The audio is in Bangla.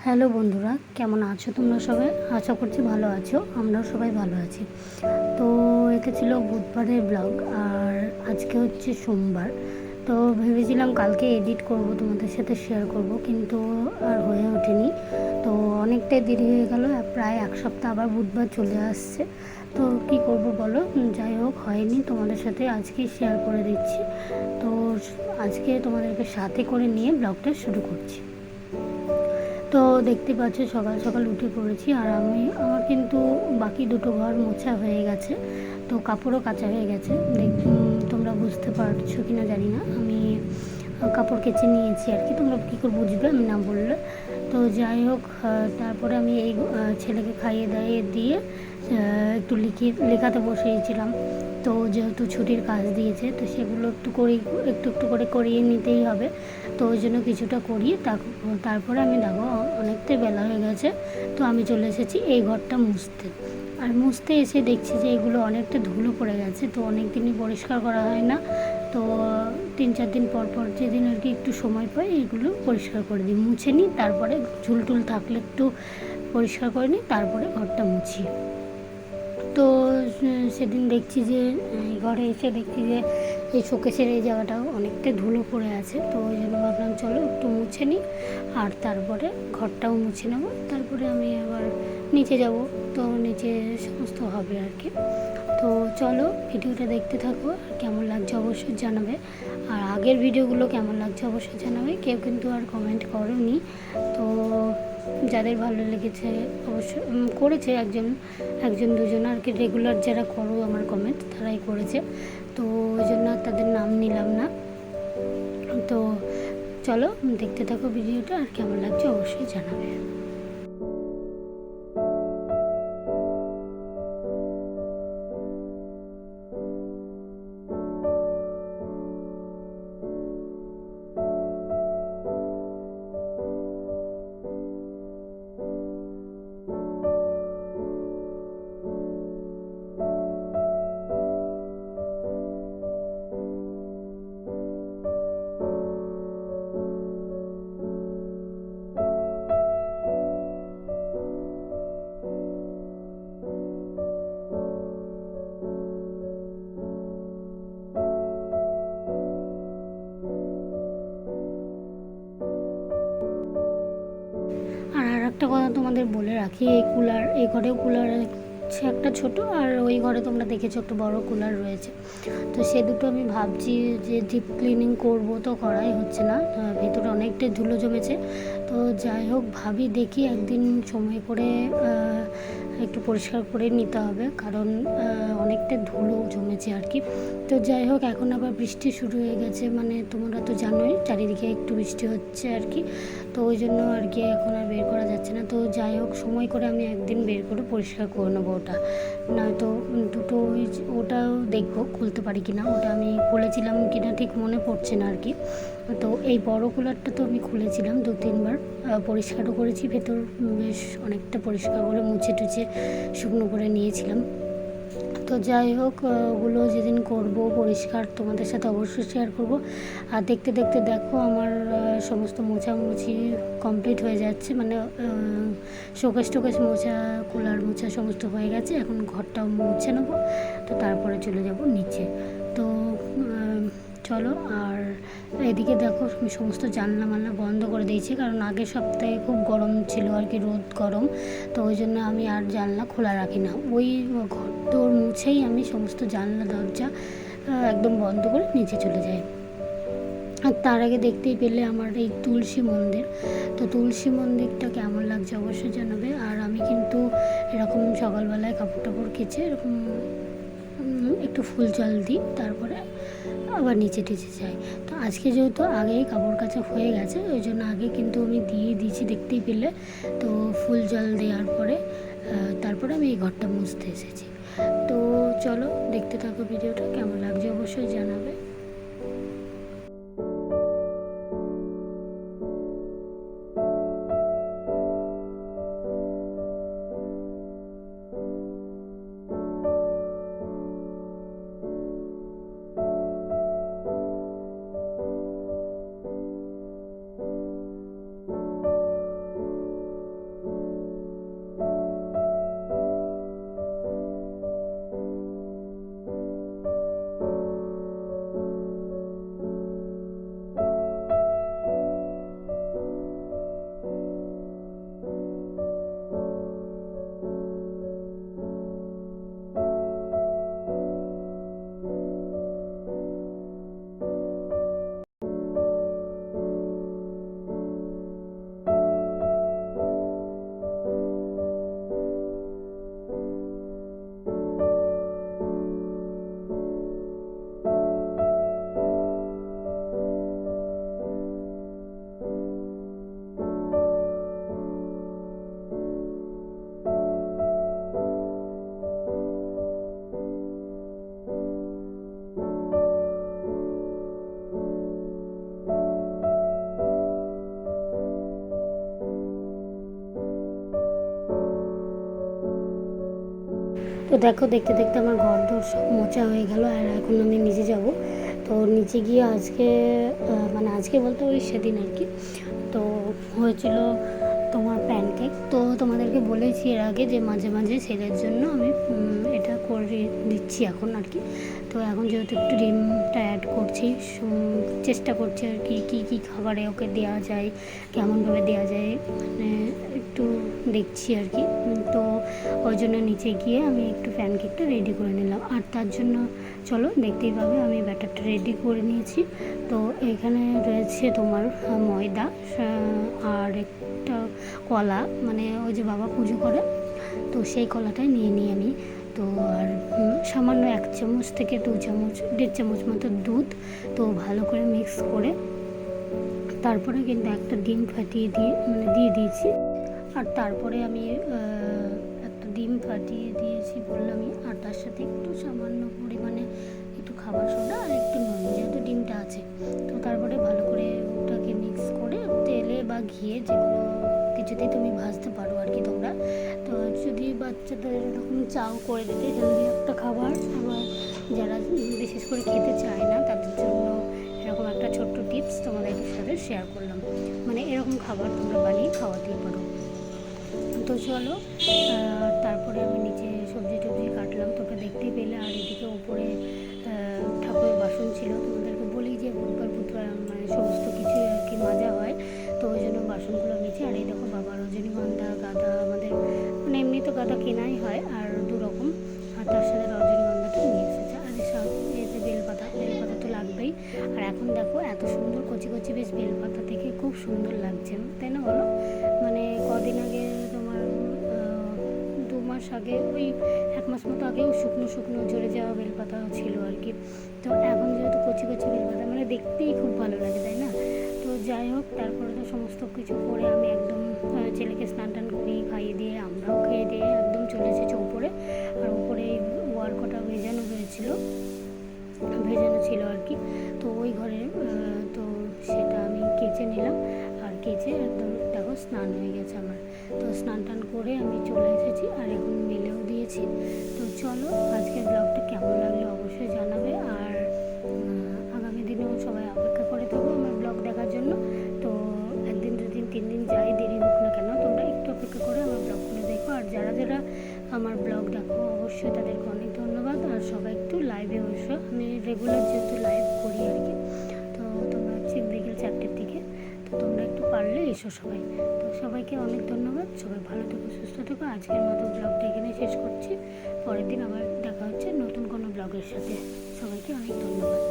হ্যালো বন্ধুরা, কেমন আছো তোমরা সবাই? আশা করছি ভালো আছো। আমরাও সবাই ভালো আছি। তো এটা ছিল বুধবারের ব্লগ, আর আজকে হচ্ছে সোমবার। তো ভেবেছিলাম কালকে এডিট করব, তোমাদের সাথে শেয়ার করব, কিন্তু আর হয়ে ওঠেনি। তো অনেকটাই দেরি হয়ে গেল, প্রায় এক সপ্তাহ, আবার বুধবার চলে আসছে। তো কি করব বলো, যাই হোক হয়নি, তোমাদের সাথে আজকেই শেয়ার করে দিচ্ছি। তো আজকে তোমাদেরকে সাথে করে নিয়ে ব্লগটা শুরু করছি। তো দেখতে পাচ্ছ সকাল সকাল উঠে পড়েছি, আর আমার কিন্তু বাকি দুটো ঘর মোছা হয়ে গেছে। তো কাপড়ও কাচা হয়ে গেছে। তোমরা বুঝতে পারছো কি না জানি না, আমি কাপড় কেচে নিয়েছি আর কি। তোমরা কী করে বুঝবে আমি না বললে? তো যাই হোক, তারপরে আমি এই ছেলেকে খাইয়ে দাইয়ে দিয়ে একটু লেখাতে বসিয়েছিলাম। তো যেহেতু ছুটির কাজ দিয়েছে, তো সেগুলো একটু একটু করে করিয়ে নিতেই হবে। তো ওই জন্য কিছুটা করিয়ে তারপরে আমি দেখো অনেকটাই বেলা হয়ে গেছে। তো আমি চলে এসেছি এই ঘরটা মুছতে। আর মুছতে এসে দেখছি যে এগুলো অনেকটা ধুলো পড়ে গেছে। তো অনেক দিনই পরিষ্কার করা হয় না। তো 3-4 দিন পর পর যেদিন আর কি একটু সময় পাই এগুলো পরিষ্কার করে দিই, মুছে নিই। তারপরে ঝুলটুল থাকলে একটু পরিষ্কার করে নিই, তারপরে ঘরটা মুছি। তো সেদিন দেখছি যে ঘরে এসে দেখছি যে এই শোকেসের এই জায়গাটাও অনেকটা ধুলো পড়ে আছে। তো ওই জন্য ভাবলাম চলো একটু মুছে নিই, আর তারপরে ঘরটাও মুছে নেব। তারপরে আমি আবার নিচে যাব। তো নিচে সমস্ত হবে আর কি। তো চলো ভিডিওটা দেখতে থাকো, আর কেমন লাগছে অবশ্যই জানাবে। আর আগের ভিডিওগুলো কেমন লাগছে অবশ্যই জানাবে। কেউ কিন্তু আর কমেন্ট করোনি। তো যাদের ভালো লেগেছে অবশ্যই করেছে, একজন একজন দুজন আর কি, রেগুলার যারা করো আমার কমেন্ট তারাই করেছে। তো ওই জন্য তাদের নাম নিলাম না। তো চলো দেখতে থাকো ভিডিওটা, আর কেমন লাগছে অবশ্যই জানাবে। আর একটা কথা তোমাদের বলে রাখি, এই ঘরেও কুলার আছে একটা ছোট, আর ওই ঘরে তোমরা দেখেছো একটা বড় কুলার রয়েছে। তো সে দুটো আমি ভাবছি যে ডিপ ক্লিনিং করব, তো করাই হচ্ছে না। ভেতরে অনেকটাই ধুলো জমেছে। তো যাই হোক ভাবি দেখি একদিন সময় করে একটু পরিষ্কার করে নিতে হবে, কারণ অনেকটা ধুলো জমেছে আর কি। তো যাই হোক, এখন আবার বৃষ্টি শুরু হয়ে গেছে, মানে তোমরা তো জানোই চারিদিকে একটু বৃষ্টি হচ্ছে আর কি। তো ওই জন্য আর কি এখন আর বের করা যাচ্ছে না। তো যাই হোক সময় করে আমি একদিন বের করে পরিষ্কার করে নেবো ওটা। নয়তো দুটো ওটাও দেখবো খুলতে পারি কিনা। ওটা আমি খুলেছিলাম কিনা ঠিক মনে পড়ছে না আর কি। তো এই বড় কুলারটা তো আমি খুলেছিলাম 2-3 বার, পরিষ্কারও করেছি। ভেতর বেশ অনেকটা পরিষ্কার করে মুছে টুছে শুকনো করে নিয়েছিলাম। তো যাই হোক, ওগুলো যেদিন করব পরিষ্কার তোমাদের সাথে অবশ্যই শেয়ার করব। আর দেখতে দেখতে দেখো আমার সমস্ত মোছামুছি কমপ্লিট হয়ে যাচ্ছে, মানে শোকেস টোকেস মোছা, কুলার মোছা সমস্ত হয়ে গেছে। এখন ঘরটাও মুছে নেবো, তো তারপরে চলে যাব নিচে। তো চলো। আর এদিকে দেখো সমস্ত জানলা মানলা বন্ধ করে দিয়েছি, কারণ আগের সপ্তাহে খুব গরম ছিল আর কি, রোদ গরম। তো ওই জন্য আমি আর জানলা খোলা রাখি না। ওই ঘর দোর মুছেই আমি সমস্ত জানলা দরজা একদম বন্ধ করে নিচে চলে যাই। আর তার আগে দেখতেই পেলে আমার এই তুলসী মন্দির। তো তুলসী মন্দিরটা কেমন লাগছে অবশ্যই জানাবে। আর আমি কিন্তু এরকম সকালবেলায় কাপড় টাপড় কেচে এরকম একটু ফুল জল দিই, তারপরে আবার নিচে টিচে যাই। তো আজকে যেহেতু আগেই কাপড় কাচা হয়ে গেছে, ওই জন্য আগে কিন্তু আমি দিয়ে দিয়েছি, দেখতেই পেলে। তো ফুল জল দেওয়ার পরে তারপরে আমি এই ঘরটা মুছতে এসেছি। তো চলো দেখতে থাকো ভিডিওটা, কেমন লাগছে অবশ্যই জানাবে। তো দেখো দেখতে দেখতে আমার ঘর দোর সব মোচা হয়ে গেল, আর এখন আমি নিচে যাব। তো নিচে গিয়ে আজকে মানে আজকে বলতে ওই সেদিন আর কি, তো হয়েছিল তোমার প্যানকেক। তো তোমাদেরকে বলেছি এর আগে যে মাঝে মাঝে ছেলের জন্য আমি এটা করে দিচ্ছি এখন আর কি। তো এখন যেহেতু একটু ডিমটা অ্যাড করছি, চেষ্টা করছি আর কি কী কী খাবারে ওকে দেওয়া যায়, কেমনভাবে দেওয়া যায়, মানে একটু দেখছি আর কি। তো ওই জন্য নিচে গিয়ে আমি একটু প্যানকেকটা রেডি করে নিলাম। আর তার জন্য চলো দেখতেই পাবে আমি ব্যাটারটা রেডি করে নিয়েছি। তো এখানে রয়েছে তোমার ময়দা আর একটা কলা, মানে ওই যে বাবা পুজো করে, তো সেই কলাটাই নিয়ে নিই আমি। তো আর সামান্য 1 চামচ থেকে 2 চামচ 1.5 চামচ মতো দুধ, তো ভালো করে মিক্স করে তারপরে কিন্তু একটা ডিম ফাটিয়ে দিয়ে দিয়েছি। আর তারপরে আমি একটা ডিম ফাটিয়ে দিয়েছি বললামই, আর তার সাথে একটু সামান্য পরিমাণে একটু খাবার সোডা আর একটু নুন, যেহেতু ডিমটা আছে। তো তারপরে ভালো করে ওটাকে মিক্স করে তেলে বা ঘিয়ে যেগুলো কিছুতেই তুমি ভাজতে পারো আর কি তোমরা। তো যদি বাচ্চাদের এরকম চাও করে দিতে হেলদি একটা খাবার, আবার যারা বিশেষ করে খেতে চায় না তাদের জন্য এরকম একটা ছোট্ট টিপস তোমাদের সাথে শেয়ার করলাম। মানে এরকম খাবার তোমরা বানিয়ে খাওয়াতেই পারো। তো চলো, তারপরে আমি নিচে সবজি টবজি কাটলাম, তোকে দেখতেই পেলে। আর এদিকে ওপরে ঠাকুরের বাসন ছিল, তোমাদেরকে বলি যে বুধবার মানে সমস্ত কিছু আর কি মাজা হয়, তো ওই জন্য বাসনগুলো নিচে। আর এই দেখো বাবা রজনীগন্ধা গাঁদা, আমাদের মানে এমনি তো গাঁদা কেনাই হয় আর 2 রকম, আর তার সাথে রজনীগন্ধাটা নিয়ে এসেছে। আর সব এতে বেলপাতা তো লাগবেই। আর এখন দেখো এত সুন্দর কচি কচি বেশ বেলপাতা থেকে খুব সুন্দর লাগছে, তাই না বলো? মানে কদিন আগে তোমার 2 মাস আগে, ওই 1 মাস মতো আগেও শুকনো শুকনো ঝরে যাওয়া বেলপাতা ছিল আর কি। তো এখন যেহেতু কচি কচি বেলপাতা, মানে দেখতেই খুব ভালো লাগে, তাই না? তো যাই হোক, তারপরে তো সমস্ত কিছু করে আমি একদম ছেলেকে স্নান টান করিয়ে খাইয়ে দিয়ে আমরাও খেয়ে দিয়ে একদম চলে এসেছি উপরে। আর উপরে ওয়ার্কটা ভেজানো ছিল আর কি। তো ওই ঘরে তো সেটা আমি কেচে নিলাম, আর কেচে একদম দেখো স্নান হয়ে গেছে আমার। তো স্নান টান করে আমি চলে এসেছি, আর এখন মেলেও দিয়েছি। তো চলো, আজকের ব্লগটা কেমন লাগলো অবশ্যই জানাবে। আর আগামী দিনেও সবাই অপেক্ষা করে থাকো আমার ব্লগ দেখার জন্য। তো 1 দিন 2 দিন 3 দিন যাই দেরি হোক না কেন, তোমরা একটু অপেক্ষা করে আমার ব্লগগুলো দেখো। আর যারা যারা আমার ব্লগ দেখো অবশ্যই তাদেরকে অনেক ধন্যবাদ। আর সবাই একটু লাইভে এসো, আমি রেগুলার যেহেতু লাইভ করি আর কি। তো তোমরা হচ্ছে বিকেল 4টের দিকে, তো তোমরা একটু পারলে এসো সবাই। তো সবাইকে অনেক ধন্যবাদ, সবাই ভালো থেকো, সুস্থ থেকো। আজকের মতো ব্লগটা এখানে শেষ করছি, পরের দিন আবার দেখা হচ্ছে নতুন কোনো ব্লগের সাথে। সবাইকে অনেক ধন্যবাদ।